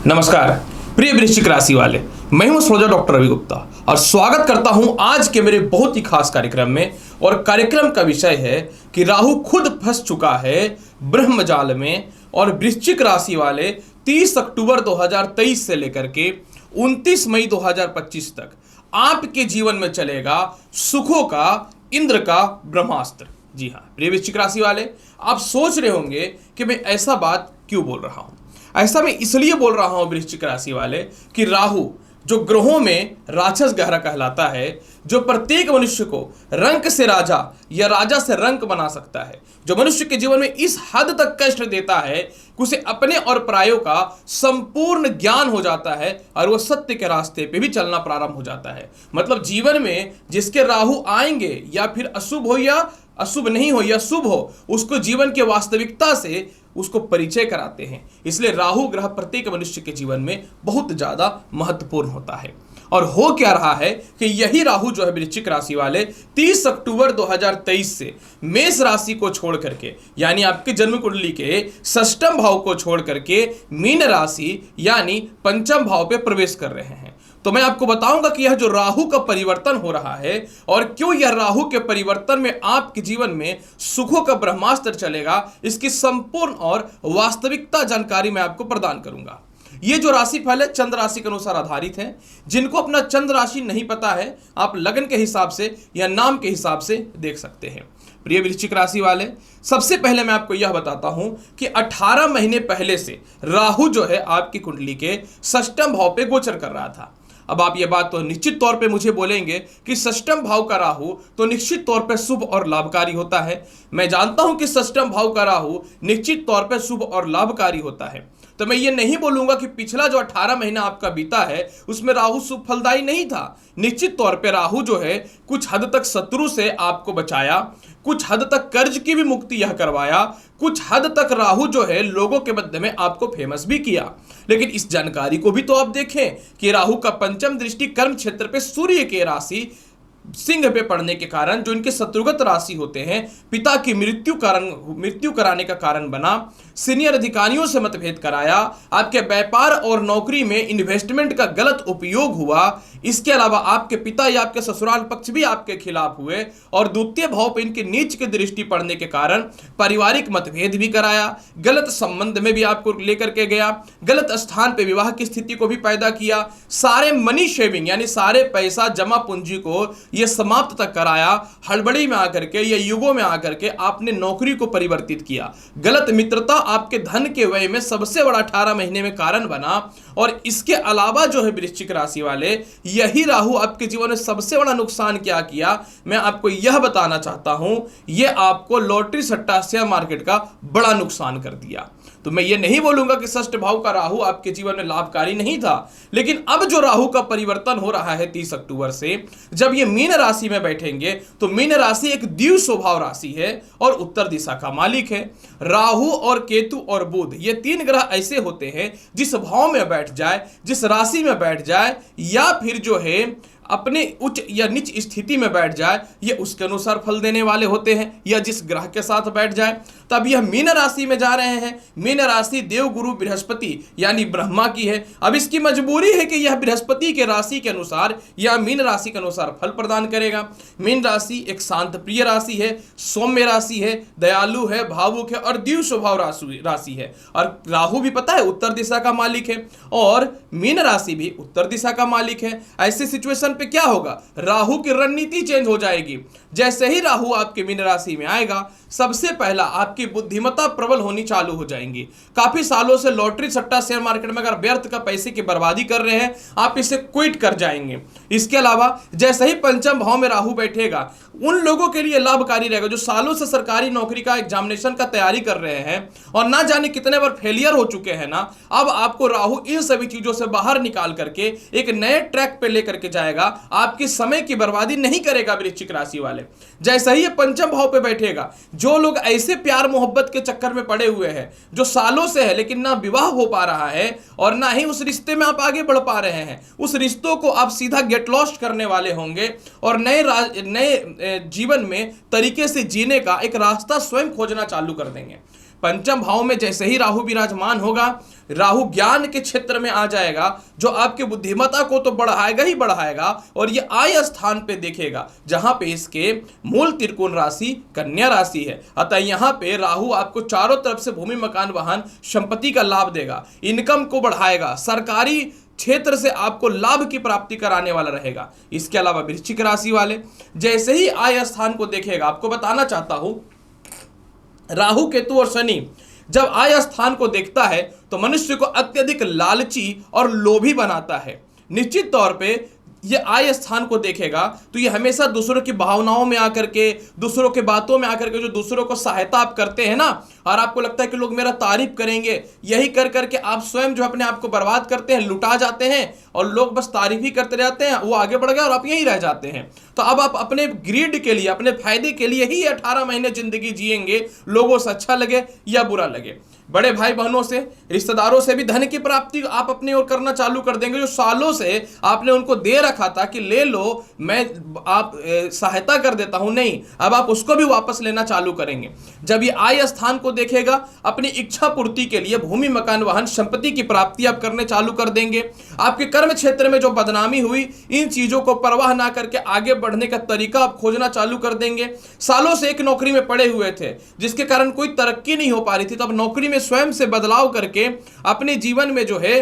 नमस्कार प्रिय वृश्चिक राशि वाले, मैं हूं एस्ट्रोलॉजर डॉक्टर रवि गुप्ता और स्वागत करता हूं आज के मेरे बहुत ही खास कार्यक्रम में। और कार्यक्रम का विषय है कि राहु खुद फंस चुका है ब्रह्मजाल में और वृश्चिक राशि वाले 30 अक्टूबर 2023 से लेकर के 29 मई 2025 तक आपके जीवन में चलेगा सुखों का इंद्र का ब्रह्मास्त्र। जी हाँ प्रिय वृश्चिक राशि वाले, आप सोच रहे होंगे कि मैं ऐसा बात क्यों बोल रहा हूं। ऐसा मैं इसलिए बोल रहा हूं वृश्चिक राशि वाले कि राहु जो ग्रहों में राक्षस ग्रह कहलाता है, जो प्रत्येक मनुष्य को रंक से राजा या राजा से रंक बना सकता है, जो मनुष्य के जीवन में इस हद तक कष्ट देता है कि उसे अपने और परायों का संपूर्ण ज्ञान हो जाता है और वह सत्य के रास्ते पे भी चलना प्रारंभ हो जाता है। मतलब जीवन में जिसके राहु आएंगे या फिर अशुभ हो या अशुभ नहीं हो या शुभ हो, उसको जीवन के वास्तविकता से उसको परिचय कराते हैं। इसलिए राहु ग्रह प्रत्येक मनुष्य के जीवन में बहुत ज्यादा महत्वपूर्ण होता है। और हो क्या रहा है कि यही राहु जो है वृश्चिक राशि वाले 30 अक्टूबर 2023 से मेष राशि को छोड़ करके, यानी आपके जन्म कुंडली के षष्ठम भाव को छोड़ करके मीन राशि यानी पंचम भाव पे प्रवेश कर रहे हैं। तो मैं आपको बताऊंगा कि यह जो राहु का परिवर्तन हो रहा है और क्यों यह राहु के परिवर्तन में आपके जीवन में सुखों का ब्रह्मास्त्र चलेगा, इसकी संपूर्ण और वास्तविकता जानकारी मैं आपको प्रदान करूंगा। ये जो राशिफल है चंद्र राशि के अनुसार आधारित है। जिनको अपना चंद्र राशि नहीं पता है, आप लगन के हिसाब से या नाम के हिसाब से देख सकते हैं। प्रिय वृश्चिक राशि वाले, सबसे पहले मैं आपको यह बताता हूं कि 18 महीने पहले से राहु जो है आपकी कुंडली के षष्ठम भाव पे गोचर कर रहा था। अब आप ये बात तो निश्चित तौर पे मुझे बोलेंगे कि षष्ठम भाव का राहु तो निश्चित तौर पे शुभ और लाभकारी होता है। मैं जानता हूं कि षष्ठम भाव का राहु निश्चित तौर पे शुभ और लाभकारी होता है। तो मैं ये नहीं बोलूंगा कि पिछला जो 18 महीना आपका बीता है उसमें राहु शुभ फलदायी नहीं था। निश्चित तौर पे राहु जो है कुछ हद तक शत्रु से आपको बचाया, कुछ हद तक कर्ज की भी मुक्ति यह करवाया, कुछ हद तक राहु जो है लोगों के मध्य में आपको फेमस भी किया। लेकिन इस जानकारी को भी तो आप देखें कि राहु का पंचम दृष्टि कर्म क्षेत्र पे सूर्य के राशि सिंह पे पड़ने के कारण, जो इनके शत्रुगत राशि होते हैं, पिता की मृत्यु कराने का कारण बना, सीनियर अधिकारियों से मतभेद कराया, आपके व्यापार और नौकरी में इन्वेस्टमेंट का गलत उपयोग हुआ। इसके अलावा आपके पिता या आपके ससुराल पक्ष भी आपके खिलाफ हुए और द्वितीय भाव पर इनके नीच की दृष्टि पड़ने के कारण पारिवारिक मतभेद भी कराया, गलत संबंध में भी आपको लेकर के गया, गलत स्थान पे विवाह की स्थिति को भी पैदा किया, सारे मनी शेविंग यानी सारे पैसा जमा पूंजी को ये समाप्त तक कराया, हड़बड़ी में आकर के या युगों में आकर के आपने नौकरी को परिवर्तित किया, गलत मित्रता आपके धन के व्यय में सबसे बड़ा 18 महीने में कारण बना। और इसके अलावा जो है वृश्चिक राशि वाले, यही राहु आपके जीवन में सबसे बड़ा नुकसान क्या किया, मैं आपको यह बताना चाहता हूं। यह आपको लॉटरी सट्टा शेयर मार्केट का बड़ा नुकसान कर दिया। तो मैं ये नहीं बोलूंगा कि षष्ठ भाव का राहु आपके जीवन में लाभकारी नहीं था, लेकिन अब जो राहु का परिवर्तन हो रहा है 30 अक्टूबर से, जब ये मीन राशि में बैठेंगे तो मीन राशि एक द्वितीय स्वभाव राशि है और उत्तर दिशा का मालिक है। राहु और केतु और बुध ये तीन ग्रह ऐसे होते हैं जिस भाव में बैठ जाए, जिस राशि में बैठ जाए या फिर जो है अपने उच्च या नीच स्थिति में बैठ जाए, ये उसके अनुसार फल देने वाले होते हैं। या जिस ग्रह के साथ बैठ जाए, तब यह मीन राशि में जा रहे हैं। मीन राशि देव गुरु बृहस्पति यानी ब्रह्मा की है। अब इसकी मजबूरी है कि यह बृहस्पति के राशि के अनुसार या मीन राशि के अनुसार फल प्रदान करेगा। मीन राशि एक शांत प्रिय राशि है, सौम्य राशि है, दयालु है, भावुक है और द्वितीय स्वभाव राशि है। और राहु भी पता है उत्तर दिशा का मालिक है और मीन राशि भी उत्तर दिशा का मालिक है। ऐसे सिचुएशन पे क्या होगा, राहु की रणनीति चेंज हो जाएगी। जैसे ही राहु आपके मीन राशि में आएगा, सबसे पहला आपकी बुद्धिमत्ता प्रबल होनी चालू हो जाएंगी। काफी सालों से लॉटरी सट्टा शेयर मार्केट में अगर व्यर्थ का पैसे की बर्बादी कर रहे हैं, आप इसे क्विट कर जाएंगे। इसके अलावा जैसे ही पंचम भाव में राहु बैठेगा, उन लोगों के लिए लाभकारी रहेगा जो सालों से सरकारी नौकरी का एग्जामिनेशन का तैयारी कर रहे हैं और ना जाने कितने बार फेलियर हो चुके हैं ना। अब आपको राहु इन सभी चीजों से बाहर निकाल करके एक नए ट्रैक पे लेकर के जाएगा, आपके समय की बर्बादी नहीं करेगा। वृश्चिक राशि वाले जैसे ही ये पंचम भाव पे बैठेगा, जो लोग ऐसे प्यार मोहब्बत के चक्कर में पड़े हुए हैं जो सालों से है लेकिन ना विवाह हो पा रहा है और ना ही उस रिश्ते में आप आगे बढ़ पा रहे हैं, उस रिश्तों को आप सीधा गेट लॉस्ट करने वाले होंगे और नए जीवन में तरीके से जीने का एक रास्ता स्वयं खोजना चालू कर देंगे। पंचम भाव में जैसे ही राहु विराजमान होगा, राहु ज्ञान के क्षेत्र में आ जाएगा, जो आपके बुद्धिमत्ता को तो बढ़ाएगा ही बढ़ाएगा, और ये आय स्थान पे देखेगा जहां पे इसके मूल त्रिकोण राशि कन्या राशि है। अतः यहां पे राहु आपको चारों तरफ से भूमि, मकान, वाहन, संपत्ति का लाभ देगा, इनकम को बढ़ाएगा, सरकारी क्षेत्र से आपको लाभ की प्राप्ति कराने वाला रहेगा। इसके अलावा वृश्चिक राशि वाले जैसे ही आय स्थान को देखेगा, आपको बताना चाहता हूं, राहु, केतु और शनि जब आय स्थान को देखता है तो मनुष्य को अत्यधिक लालची और लोभी बनाता है। निश्चित तौर पे ये आय स्थान को देखेगा तो ये हमेशा दूसरों की भावनाओं में आकर के, दूसरों के बातों में आकर के, जो दूसरों को सहायता आप करते हैं ना, और आपको लगता है कि लोग मेरा तारीफ करेंगे, यही कर करके आप स्वयं जो अपने आप को बर्बाद करते हैं, लुटा जाते हैं, और लोग बस तारीफ ही करते रहते हैं, वो आगे बढ़ गए और आप यहीं रह जाते हैं। तो अब आप अपने ग्रीड के लिए, अपने फायदे के लिए ही 18 महीने जिंदगी जिएंगे, लोगों से अच्छा लगे या बुरा लगे। बड़े भाई बहनों से, रिश्तेदारों से भी धन की प्राप्ति आप अपनी ओर करना चालू कर देंगे, जो सालों से आपने उनको दे रखा था कि ले लो, मैं आप सहायता कर देता हूं, नहीं, अब आप उसको भी वापस लेना चालू करेंगे। जब ये आय स्थान को देखेगा, अपनी इच्छा पूर्ति के लिए भूमि, मकान, वाहन, संपत्ति की प्राप्ति आप करने चालू कर देंगे। आपके कर्म क्षेत्र में जो बदनामी हुई, इन चीजों को परवाह ना करके आगे बढ़ने का तरीका आप खोजना चालू कर देंगे। सालों से एक नौकरी में पड़े हुए थे जिसके कारण कोई तरक्की नहीं हो पा रही थी, तो अब नौकरी में स्वयं से बदलाव करके अपने जीवन में जो है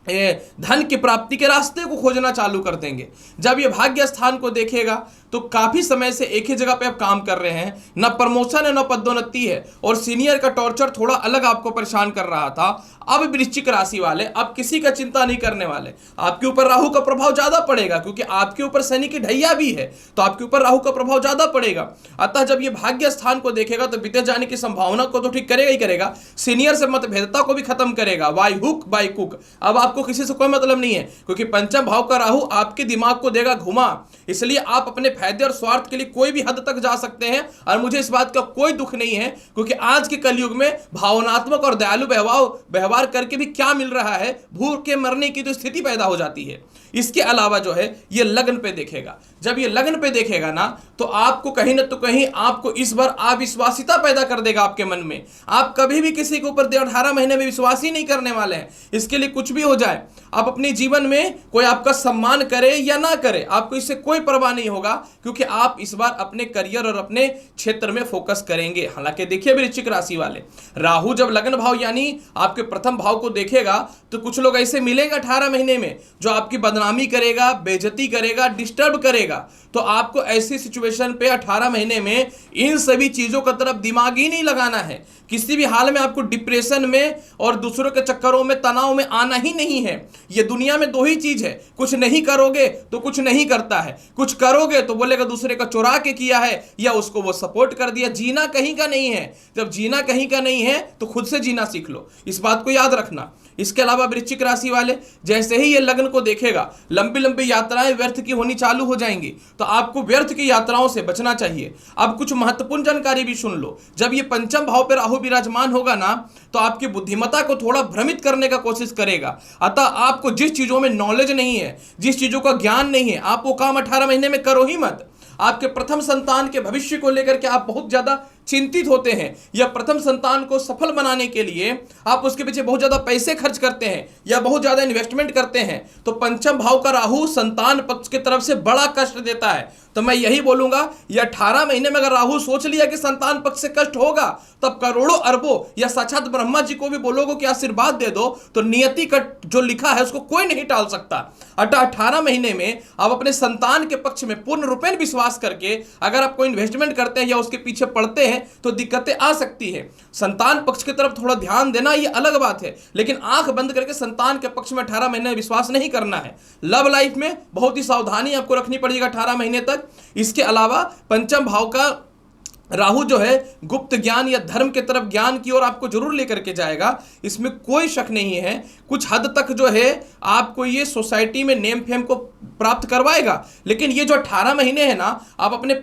धन की प्राप्ति के रास्ते को खोजना चालू कर देंगे। जब ये भाग्य स्थान को देखेगा तो काफी समय से एक ही जगह पे आप काम कर रहे हैं, न प्रमोशन है न पदोन्नति है, और सीनियर का टॉर्चर थोड़ा अलग आपको परेशान कर रहा था। अब वृश्चिक राशि वाले अब किसी का चिंता नहीं करने वाले, आपके ऊपर राहु का प्रभाव ज्यादा पड़ेगा, क्योंकि आपके ऊपर शनि की ढैया भी है, तो आपके ऊपर राहु का प्रभाव ज्यादा पड़ेगा। अतः जब ये भाग्य स्थान को देखेगा तो बीते जाने की संभावना को तो ठीक करेगा ही करेगा, सीनियर से मतभेदता को भी खत्म करेगा, बाय हुक बाय कुक। अब आपको किसी से कोई मतलब नहीं है, क्योंकि पंचम भाव का राहु आपके दिमाग को देगा घुमा, इसलिए आप अपने फायदे और स्वार्थ के लिए कोई भी हद तक जा सकते हैं। और मुझे इस बात का कोई दुख नहीं है, क्योंकि आज के कलयुग में भावनात्मक और दयालु व्यवहार करके भी क्या मिल रहा है, भूख के मरने की तो स्थिति पैदा हो जाती है। इसके अलावा जो है ये लग्न पे देखेगा, जब ये लग्न पे देखेगा ना तो आपको कहीं ना तो कहीं आपको इस बार अविश्वासिता पैदा कर देगा आपके मन में। आप कभी भी किसी के ऊपर 18 महीने में विश्वास ही नहीं करने वाले हैं। इसके लिए कुछ भी हो जाए, आप अपने जीवन में कोई आपका सम्मान करे या ना करे, आपको इससे कोई परवाह नहीं होगा, क्योंकि आप इस बार अपने करियर और अपने क्षेत्र में फोकस करेंगे। हालांकि देखिए वृश्चिक राशि वाले, राहु जब लग्न भाव यानी आपके प्रथम भाव को देखेगा तो कुछ लोग ऐसे मिलेंगे 18 महीने में जो आपकी बदनामी करेगा, बेइज्जती करेगा, डिस्टर्ब करेगा। तो आपको ऐसी सिचुएशन पे 18 महीने में इन सभी चीजों की तरफ दिमाग ही नहीं लगाना है। किसी भी हाल में आपको डिप्रेशन में और दूसरों के चक्करों में, तनाव में आना ही नहीं है। ये दुनिया में दो ही चीज है, कुछ नहीं करोगे तो कुछ नहीं करता है, कुछ करोगे तो बोलेगा दूसरे का चुरा के किया है या उसको वो सपोर्ट कर दिया। जीना कहीं का नहीं है। जब जीना कहीं का नहीं है तो खुद से जीना सीख लो, इस बात को याद रखना। इसके अलावा वृश्चिक राशि वाले जैसे ही ये लग्न को देखेगा, लंबी लंबी यात्राएं व्यर्थ की होनी चालू हो जाएंगी, तो आपको व्यर्थ की यात्राओं से बचना चाहिए। अब कुछ महत्वपूर्ण जानकारी भी सुन लो। जब ये पंचम भाव पे राहु विराजमान होगा ना तो आपकी बुद्धिमत्ता को थोड़ा भ्रमित करने का कोशिश करेगा। अतः आपको जिस चीजों में नॉलेज नहीं है, जिस चीजों का ज्ञान नहीं है, आप वो काम 18 महीने में करो ही मत। आपके प्रथम संतान के भविष्य को लेकर के आप बहुत ज्यादा चिंतित होते हैं, या प्रथम संतान को सफल बनाने के लिए आप उसके पीछे बहुत ज्यादा पैसे खर्च करते हैं या बहुत ज्यादा इन्वेस्टमेंट करते हैं, तो पंचम भाव का राहु संतान पक्ष की तरफ से बड़ा कष्ट देता है। तो मैं यही बोलूंगा, ये 18 महीने में अगर राहु सोच लिया कि संतान पक्ष से कष्ट होगा, तब करोड़ों अरबों या साक्षात ब्रह्मा जी को भी बोलोगे कि आशीर्वाद दे दो, तो नियति का जो लिखा है उसको कोई नहीं टाल सकता। 18 महीने में आप अपने संतान के पक्ष में पूर्ण रूपेण विश्वास करके अगर आप कोई इन्वेस्टमेंट करते हैं या उसके पीछे पड़ते हैं तो दिक्कतें आ सकती है। संतान पक्ष की तरफ थोड़ा ध्यान देना ये अलग बात है, लेकिन आंख बंद करके संतान के पक्ष में 18 महीने विश्वास नहीं करना है। लव लाइफ में बहुत ही सावधानी आपको रखनी पड़ेगी 18 महीने तक। इसके अलावा पंचम भाव का राहु जो है गुप्त ज्ञान या धर्म के तरफ ज्ञान की ओर आपको जरूर लेकर के जाएगा, इसमें कोई शक नहीं है। कुछ हद तक जो है आपको ये सोसाइटी में नेम फेम को प्राप्त करवाएगा, लेकिन ये जो 18 महीने है ना, आप अपने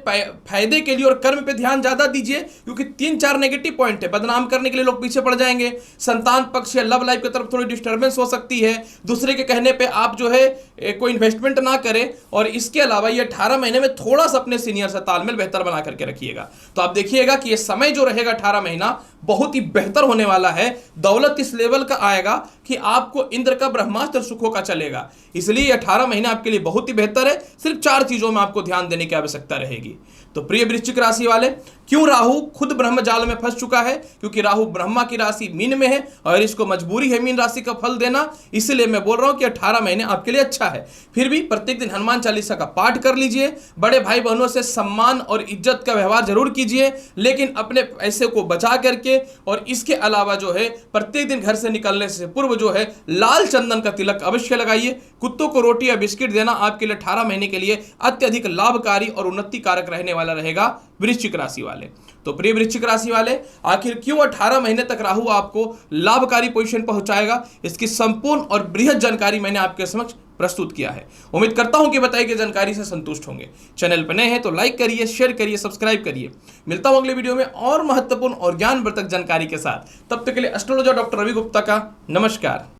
फायदे के लिए और कर्म पे ध्यान ज्यादा दीजिए, क्योंकि 3-4 नेगेटिव पॉइंट है। बदनाम करने के लिए लोग पीछे पड़ जाएंगे, संतान पक्ष या लव लाइफ की तरफ थोड़ी डिस्टर्बेंस हो सकती है, दूसरे के कहने पे आप जो है कोई इन्वेस्टमेंट ना करें। और इसके अलावा ये 18 महीने में थोड़ा सा अपने सीनियर से तालमेल बेहतर बना करके रखिएगा। तो आप देखिएगा कि ये समय जो रहेगा 18 महीना बहुत ही बेहतर होने वाला है। दौलत इस लेवल का आएगा कि आपको इंद्र का ब्रह्मास्त्र सुखों का चलेगा। इसलिए 18 महीने आपके लिए बहुत ही बेहतर है। सिर्फ 4 चीजों में आपको ध्यान देने की आवश्यकता रहेगी। तो प्रिय वृश्चिक राशि वाले, क्यों राहु खुद ब्रह्म जाल में फंस चुका है? क्योंकि राहु ब्रह्मा की राशि मीन में है और इसको मजबूरी है मीन राशि का फल देना। इसलिए मैं बोल रहा हूं कि 18 महीने आपके लिए अच्छा है। फिर भी प्रत्येक दिन हनुमान चालीसा का पाठ कर लीजिए। बड़े भाई बहनों से सम्मान और इज्जत का व्यवहार जरूर कीजिए, लेकिन अपने पैसे को बचा करके। और इसके अलावा जो है प्रत्येक दिन घर से निकलने से पूर्व जो है लाल चंदन का तिलक अवश्य लगाइए। कुत्तों को रोटी या बिस्किट देना आपके लिए 18 महीने के लिए अत्यधिक लाभकारी और उन्नति कारक रहने वाला रहेगा वृश्चिक राशि वाले। तो प्रिय वृश्चिक राशि वाले, आखिर क्यों 18 महीने तक राहु आपको लाभकारी पोजीशन पहुंचाएगा, इसकी संपूर्ण और बृहद जानकारी मैंने आपके समक्ष प्रस्तुत किया है। उम्मीद करता हूं कि बताई गई जानकारी से संतुष्ट होंगे। चैनल पर नए हैं तो लाइक करिए, शेयर करिए, सब्सक्राइब करिए। मिलता हूं अगले वीडियो में और महत्वपूर्ण और ज्ञानवर्धक जानकारी के साथ। तब तक के लिए एस्ट्रोलॉजर डॉक्टर रवि गुप्ता का नमस्कार।